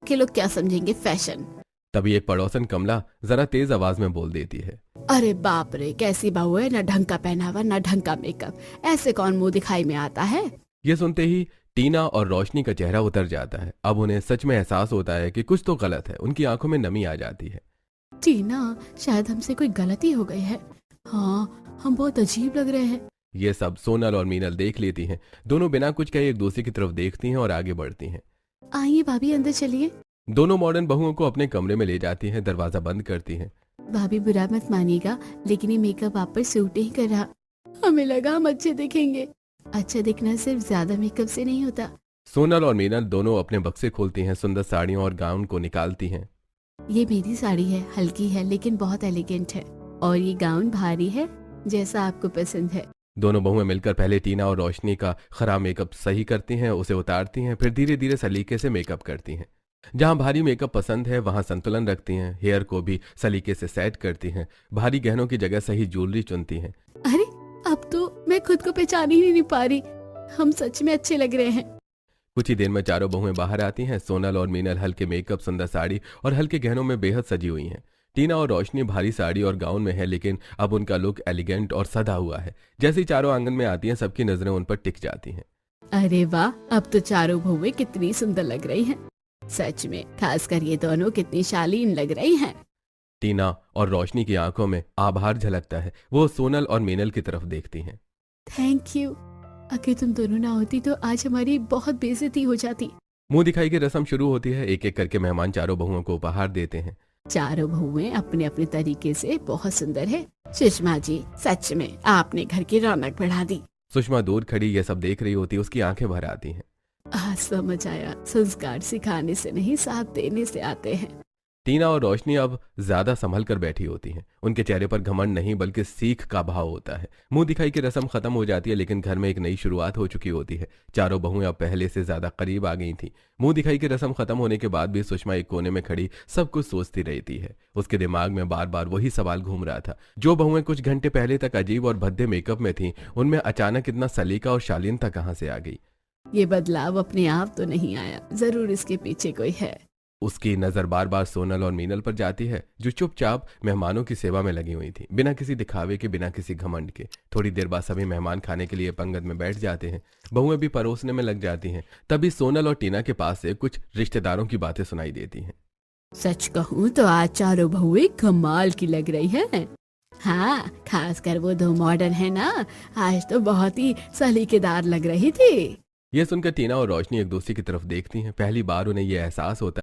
के लोग क्या समझेंगे फैशन। तभी एक पड़ोसन कमला जरा तेज आवाज में बोल देती है। अरे बाप रे, कैसी बहू है, न ढंग का पहनावा न ढंग का मेकअप, ऐसे कौन मुंह दिखाई में आता है। ये सुनते ही टीना और रोशनी का चेहरा उतर जाता है। अब उन्हें सच में एहसास होता है कि कुछ तो गलत है। उनकी आंखों में नमी आ जाती है। टीना, शायद हमसे कोई गलती हो गई है। हाँ, हम बहुत अजीब लग रहे हैं। ये सब सोनल और मीनल देख लेती हैं। दोनों बिना कुछ कहे एक दूसरे की तरफ देखती हैं और आगे बढ़ती हैं। आइए भाभी, अंदर चलिए। दोनों मॉडर्न बहुओं को अपने कमरे में ले जाती हैं, दरवाजा बंद करती हैं। भाभी बुरा मत मानिएगा, लेकिन ये मेकअप आप पर सूट नहीं कर रहा। हमें लगा हम अच्छे दिखेंगे। अच्छा दिखना सिर्फ ज्यादा मेकअप से नहीं होता। सोनल और मीनल दोनों अपने बक्से खोलती हैं, सुंदर साड़ियों और गाउन को निकालती हैं। ये मेरी साड़ी है, हल्की है लेकिन बहुत एलिगेंट है। और ये गाउन भारी है, जैसा आपको पसंद है। दोनों बहुएं मिलकर पहले टीना और रोशनी का खराब मेकअप सही करती हैं, उसे उतारती हैं, फिर धीरे धीरे सलीके से मेकअप करती हैं। जहां भारी मेकअप पसंद है वहां संतुलन रखती हैं। हेयर को भी सलीके से सेट करती हैं। भारी गहनों की जगह सही ज्वेलरी चुनती हैं। अरे, अब तो मैं खुद को पहचान ही नहीं पा रही। हम सच में अच्छे लग रहे हैं। कुछ ही देर में चारों बहुएं बाहर आती हैं। सोनल और मीनल हल्के मेकअप, सुंदर साड़ी और हल्के गहनों में बेहद सजी हुई हैं। टीना और रोशनी भारी साड़ी और गाउन में है, लेकिन अब उनका लुक एलिगेंट और सधा हुआ है। जैसे ही चारों आंगन में आती हैं सबकी नजरें उन पर टिक जाती हैं। अरे वाह, अब तो चारों बहुएं कितनी सुंदर लग रही हैं। सच में, खासकर ये दोनों कितनी शालीन लग रही हैं। टीना और रोशनी की आंखों में आभार झलकता है। वो सोनल और मीनल की तरफ देखती हैं। Thank you. अगर तुम दोनों ना होती तो आज हमारी बहुत बेइज्जती हो जाती। मुंह दिखाई की रस्म शुरू होती है। एक एक करके मेहमान चारों बहुओं को उपहार देते हैं। चारों बहुएं अपने अपने तरीके से बहुत सुंदर है। सुषमा जी, सच में आपने घर की रौनक बढ़ा दी। सुषमा दूर खड़ी ये सब देख रही होती है। उसकी आंखें भर आती हैं। आज समझ आया, संस्कार सिखाने से नहीं साथ देने से आते हैं। टीना और रोशनी अब ज्यादा संभल कर बैठी होती हैं। उनके चेहरे पर घमंड नहीं बल्कि सीख का भाव होता है। मुंह दिखाई की रस्म खत्म हो जाती है, लेकिन घर में एक नई शुरुआत हो चुकी होती है। चारों बहुएं अब पहले से ज्यादा करीब आ गई थी। मुंह दिखाई की रस्म खत्म होने के बाद भी सुषमा एक कोने में खड़ी सब कुछ सोचती रहती है। उसके दिमाग में बार बार वही सवाल घूम रहा था। जो बहुएं कुछ घंटे पहले तक अजीब और भद्दे मेकअप में थीं, उनमें अचानक इतना सलीका और शालीनता कहाँ से आ गई। ये बदलाव अपने आप तो नहीं आया, जरूर इसके पीछे कोई है। उसकी नजर बार बार सोनल और मीनल पर जाती है, जो चुपचाप मेहमानों की सेवा में लगी हुई थी, बिना किसी दिखावे के, बिना किसी घमंड के। थोड़ी देर बाद सभी मेहमान खाने के लिए पंगत में बैठ जाते हैं। बहुएं भी परोसने में लग जाती हैं। तभी सोनल और टीना के पास से कुछ रिश्तेदारों की बातें सुनाई देती हैं। सच कहूँ तो आज चारों बहुएं कमाल की लग रही है। हाँ, खासकर वो दो मॉडर्न है ना, आज तो बहुत ही सलीकेदार लग रही थी। यह सुनकर टीना और रोशनी एक दूसरे की तरफ देखती हैं। पहली बार उन्हें यह एहसास होता